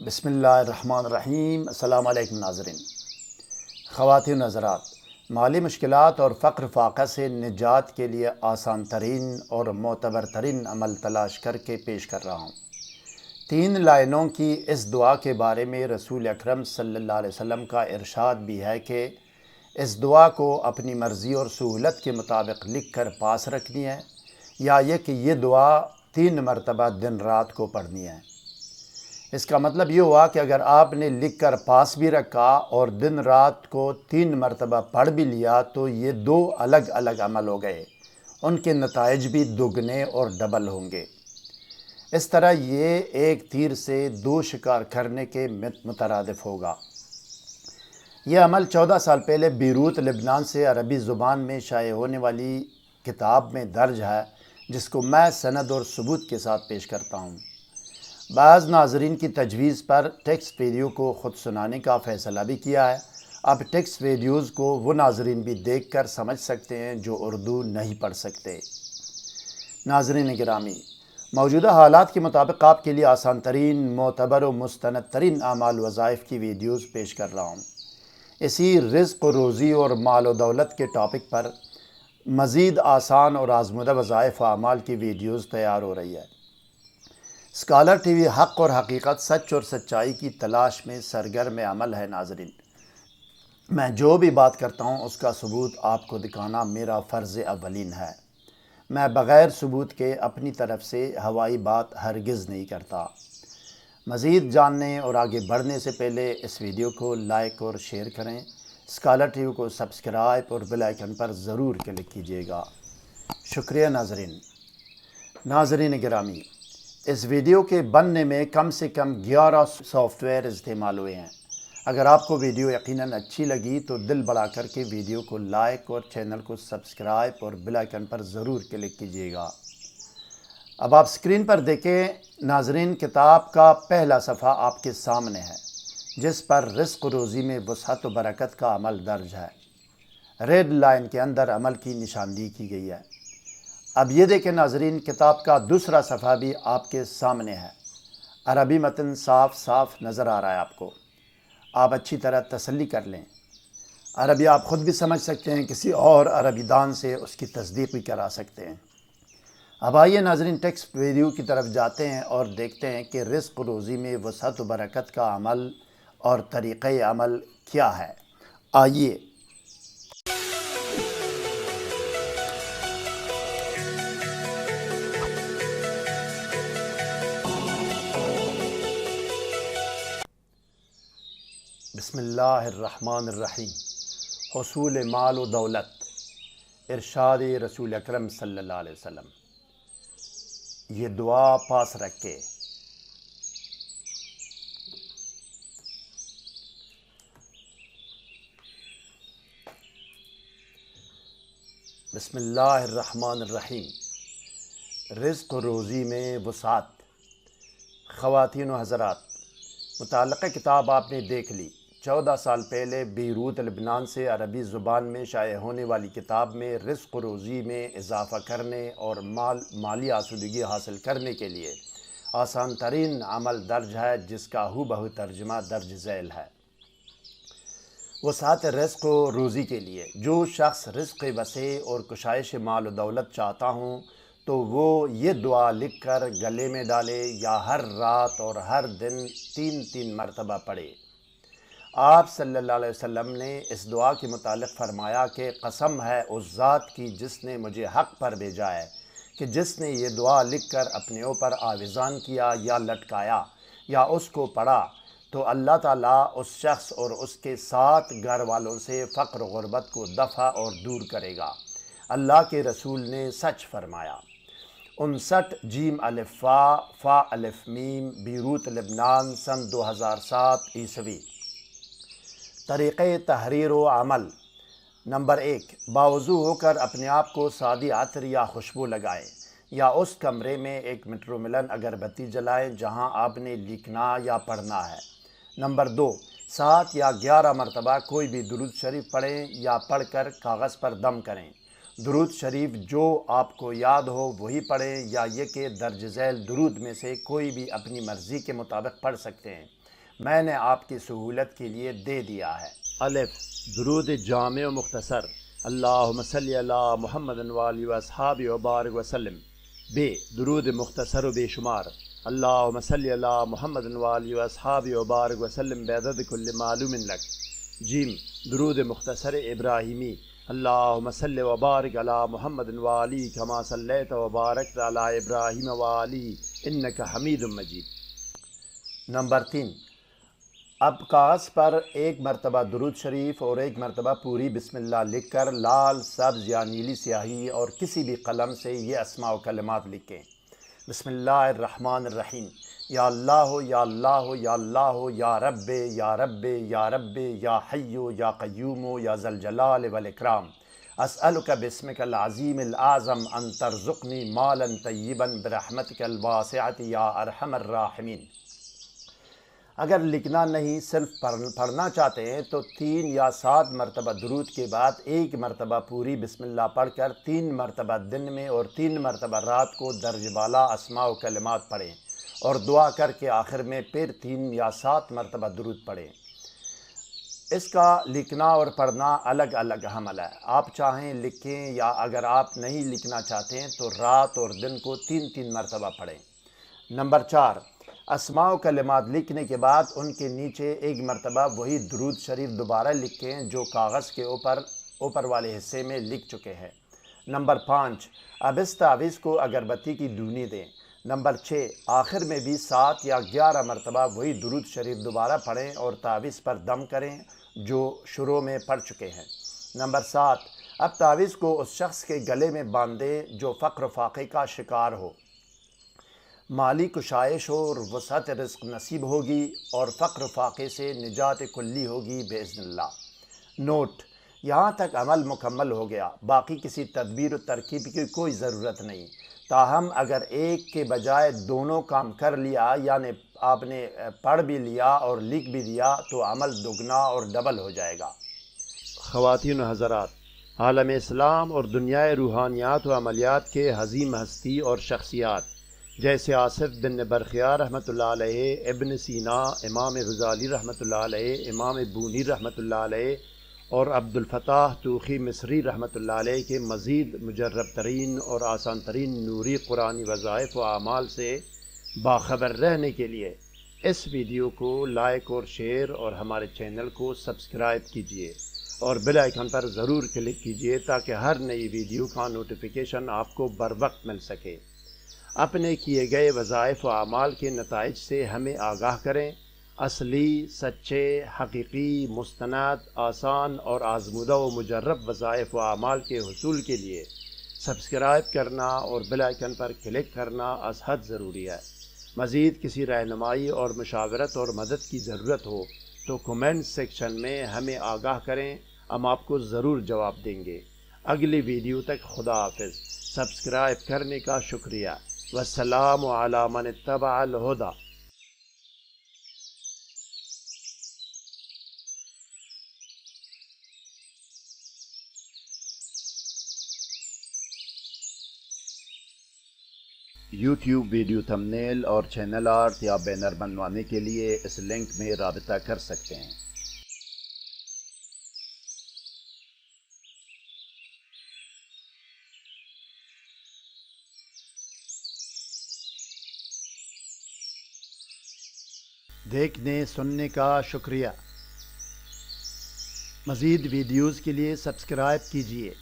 بسم اللہ الرحمن الرحیم۔ السلام علیکم ناظرین۔ خواتین حضرات، مالی مشکلات اور فقر فاقہ سے نجات کے لیے آسان ترین اور معتبر ترین عمل تلاش کر کے پیش کر رہا ہوں۔ 3 لائنوں کی اس دعا کے بارے میں رسول اکرم صلی اللہ علیہ وسلم کا ارشاد بھی ہے کہ اس دعا کو اپنی مرضی اور سہولت کے مطابق لکھ کر پاس رکھنی ہے، یا یہ کہ یہ دعا 3 مرتبہ دن رات کو پڑھنی ہے۔ اس کا مطلب یہ ہوا کہ اگر آپ نے لکھ کر پاس بھی رکھا اور دن رات کو 3 مرتبہ پڑھ بھی لیا تو یہ 2 الگ الگ عمل ہو گئے، ان کے نتائج بھی دگنے اور ڈبل ہوں گے۔ اس طرح یہ ایک تیر سے 2 شکار کرنے کے مترادف ہوگا۔ یہ عمل 14 سال پہلے بیروت لبنان سے عربی زبان میں شائع ہونے والی کتاب میں درج ہے، جس کو میں سند اور ثبوت کے ساتھ پیش کرتا ہوں۔ بعض ناظرین کی تجویز پر ٹیکسٹ ویڈیو کو خود سنانے کا فیصلہ بھی کیا ہے۔ اب ٹیکسٹ ویڈیوز کو وہ ناظرین بھی دیکھ کر سمجھ سکتے ہیں جو اردو نہیں پڑھ سکتے۔ ناظرین گرامی، موجودہ حالات کے مطابق آپ کے لیے آسان ترین، معتبر و مستند ترین اعمال وظائف کی ویڈیوز پیش کر رہا ہوں۔ اسی رزق و روزی اور مال و دولت کے ٹاپک پر مزید آسان اور آزمودہ وظائف و اعمال کی ویڈیوز تیار ہو رہی ہے۔ اسکالر ٹی وی حق اور حقیقت، سچ اور سچائی کی تلاش میں سرگرم عمل ہے۔ ناظرین، میں جو بھی بات کرتا ہوں اس کا ثبوت آپ کو دکھانا میرا فرض اولین ہے۔ میں بغیر ثبوت کے اپنی طرف سے ہوائی بات ہرگز نہیں کرتا۔ مزید جاننے اور آگے بڑھنے سے پہلے اس ویڈیو کو لائک اور شیئر کریں۔ اسکالر ٹی وی کو سبسکرائب اور بیل آئیکن پر ضرور کلک کیجیے گا۔ شکریہ ناظرین۔ ناظرین گرامی، اس ویڈیو کے بننے میں کم سے کم 11 سافٹ ویئر استعمال ہوئے ہیں۔ اگر آپ کو ویڈیو یقیناً اچھی لگی تو دل بڑا کر کے ویڈیو کو لائک اور چینل کو سبسکرائب اور بیل آئیکن پر ضرور کلک کیجیے گا۔ اب آپ اسکرین پر دیکھیں ناظرین، کتاب کا پہلا صفحہ آپ کے سامنے ہے، جس پر رزق و روزی میں وسعت و برکت کا عمل درج ہے۔ ریڈ لائن کے اندر عمل کی نشاندہی کی گئی ہے۔ اب یہ دیکھیں ناظرین، کتاب کا دوسرا صفحہ بھی آپ کے سامنے ہے۔ عربی متن صاف صاف نظر آ رہا ہے آپ کو۔ آپ اچھی طرح تسلی کر لیں۔ عربی آپ خود بھی سمجھ سکتے ہیں، کسی اور عربی دان سے اس کی تصدیق بھی کرا سکتے ہیں۔ اب آئیے ناظرین، ٹیکسٹ ویڈیو کی طرف جاتے ہیں اور دیکھتے ہیں کہ رزق روزی میں وسعت و برکت کا عمل اور طریقۂ عمل کیا ہے۔ آئیے۔ بسم اللہ الرحمن الرحیم۔ حصول مال و دولت، ارشاد رسول اکرم صلی اللہ علیہ وسلم۔ یہ دعا پاس رکھ کے بسم اللہ الرحمن الرحیم۔ رزق و روزی میں وسعت۔ خواتین و حضرات، متعلقہ کتاب آپ نے دیکھ لی۔ 14 سال پہلے بیروت لبنان سے عربی زبان میں شائع ہونے والی کتاب میں رزق و روزی میں اضافہ کرنے اور مالی آسودگی حاصل کرنے کے لیے آسان ترین عمل درج ہے، جس کا ہو بہو ترجمہ درج ذیل ہے۔ وسعت رزق و روزی کے لیے جو شخص رزق وسیع اور کشائش مال و دولت چاہتا ہوں تو وہ یہ دعا لکھ کر گلے میں ڈالے یا ہر رات اور ہر دن 3 مرتبہ پڑھے۔ آپ صلی اللہ علیہ وسلم نے اس دعا کے متعلق فرمایا کہ قسم ہے اس ذات کی جس نے مجھے حق پر بھیجا ہے کہ جس نے یہ دعا لکھ کر اپنے اوپر آویزان کیا یا لٹکایا یا اس کو پڑھا تو اللہ تعالیٰ اس شخص اور اس کے 7 گھر والوں سے فقر و غربت کو دفع اور دور کرے گا۔ اللہ کے رسول نے سچ فرمایا۔ 59 جیم الف فا فا الف میم، بیروت لبنان، سن 2007 عیسوی۔ طریقۂ تحریر و عمل۔ نمبر 1، باوضو ہو کر اپنے آپ کو سادی عطر یا خوشبو لگائیں یا اس کمرے میں ایک میٹرو ملن اگربتی جلائیں جہاں آپ نے لکھنا یا پڑھنا ہے۔ نمبر 2، 7 یا 11 مرتبہ کوئی بھی درود شریف پڑھیں یا پڑھ کر کاغذ پر دم کریں۔ درود شریف جو آپ کو یاد ہو وہی پڑھیں یا یہ کہ درج ذیل درود میں سے کوئی بھی اپنی مرضی کے مطابق پڑھ سکتے ہیں۔ میں نے آپ کی سہولت کے لیے دے دیا ہے۔ الف، درود جامع و مختصر، اللہم صلی علی محمد وآلہ واصحابہ وبارک وسلم۔ ب، درود مختصر و بے شمار، اللہم صلی علی محمد وآلہ واصحابہ وبارک وسلم بعدد کل معلوم لک۔ جیم، درود مختصر ابراہیمی، اللہم صلی وبارک علی محمد وآلہ کما صلیت وبارکت علی ابراہیم وآلہ انک حمید مجید۔ نمبر 3، اب کاغذ پر ایک مرتبہ درود شریف اور ایک مرتبہ پوری بسم اللہ لکھ کر لال، سبز یا نیلی سیاہی اور کسی بھی قلم سے یہ اسماء و کلمات لکھیں۔ بسم اللہ الرحمن الرحیم، یا اللہ یا اللہ یا اللہ یا رب یا رب یا رب یا حی یا قیوم یا ذا الجلال والاکرام، اسألک باسمک العظیم الاعظم ان ترزقنی مالا طیبا برحمتک الواسعۃ یا ارحم الراحمین۔ اگر لکھنا نہیں صرف پڑھنا چاہتے ہیں تو 3 یا 7 مرتبہ درود کے بعد ایک مرتبہ پوری بسم اللہ پڑھ کر 3 مرتبہ دن میں اور 3 مرتبہ رات کو درج بالا اسماء و کلمات پڑھیں اور دعا کر کے آخر میں پھر 3 یا 7 مرتبہ درود پڑھیں۔ اس کا لکھنا اور پڑھنا الگ الگ عمل ہے، آپ چاہیں لکھیں یا اگر آپ نہیں لکھنا چاہتے ہیں تو رات اور دن کو 3 مرتبہ پڑھیں۔ نمبر 4، اسماء و کلمات لکھنے کے بعد ان کے نیچے ایک مرتبہ وہی درود شریف دوبارہ لکھیں جو کاغذ کے اوپر والے حصے میں لکھ چکے ہیں۔ نمبر 5، اب اس تعویذ کو اگربتی کی دھونی دیں۔ نمبر 6، آخر میں بھی 7 یا 11 مرتبہ وہی درود شریف دوبارہ پڑھیں اور تعویذ پر دم کریں جو شروع میں پڑھ چکے ہیں۔ نمبر 7، اب تعویذ کو اس شخص کے گلے میں باندھیں جو فقر و فاقے کا شکار ہو، مالی کشائش ہو اور وسعت رزق نصیب ہوگی اور فقر و فاقے سے نجات کلی ہوگی باذن اللہ۔ نوٹ، یہاں تک عمل مکمل ہو گیا، باقی کسی تدبیر و ترکیب کی کوئی ضرورت نہیں، تاہم اگر ایک کے بجائے دونوں کام کر لیا، یعنی آپ نے پڑھ بھی لیا اور لکھ بھی دیا، تو عمل دگنا اور ڈبل ہو جائے گا۔ خواتین و حضرات، عالم اسلام اور دنیا روحانیات و عملیات کے عظیم ہستی اور شخصیات جیسے آصف بن برخیار رحمۃ اللہ علیہ، ابن سینا، امام غزالی رحمۃ اللہ علیہ، امام بونی رحمۃ اللہ علیہ اور عبد الفتاح توخی مصری رحمۃ اللہ علیہ کے مزید مجرب ترین اور آسان ترین نوری قرآنی وظائف و اعمال سے باخبر رہنے کے لیے اس ویڈیو کو لائک اور شیئر اور ہمارے چینل کو سبسکرائب کیجیے اور بیل آئیکن پر ضرور کلک کیجیے تاکہ ہر نئی ویڈیو کا نوٹیفیکیشن آپ کو بر وقت مل سکے۔ اپنے کیے گئے وظائف و اعمال کے نتائج سے ہمیں آگاہ کریں۔ اصلی، سچے، حقیقی، مستند، آسان اور آزمودہ و مجرب وظائف و اعمال کے حصول کے لیے سبسکرائب کرنا اور بیل آئیکن پر کلک کرنا از حد ضروری ہے۔ مزید کسی رہنمائی اور مشاورت اور مدد کی ضرورت ہو تو کمنٹ سیکشن میں ہمیں آگاہ کریں، ہم آپ کو ضرور جواب دیں گے۔ اگلی ویڈیو تک خدا حافظ۔ سبسکرائب کرنے کا شکریہ۔ والسلام علی من اتبع الہدی۔ یوٹیوب ویڈیو تھمبنیل اور چینل آرٹ یا بینر بنوانے کے لیے اس لنک میں رابطہ کر سکتے ہیں۔ دیکھنے سننے کا شکریہ۔ مزید ویڈیوز کے لیے سبسکرائب کیجیے۔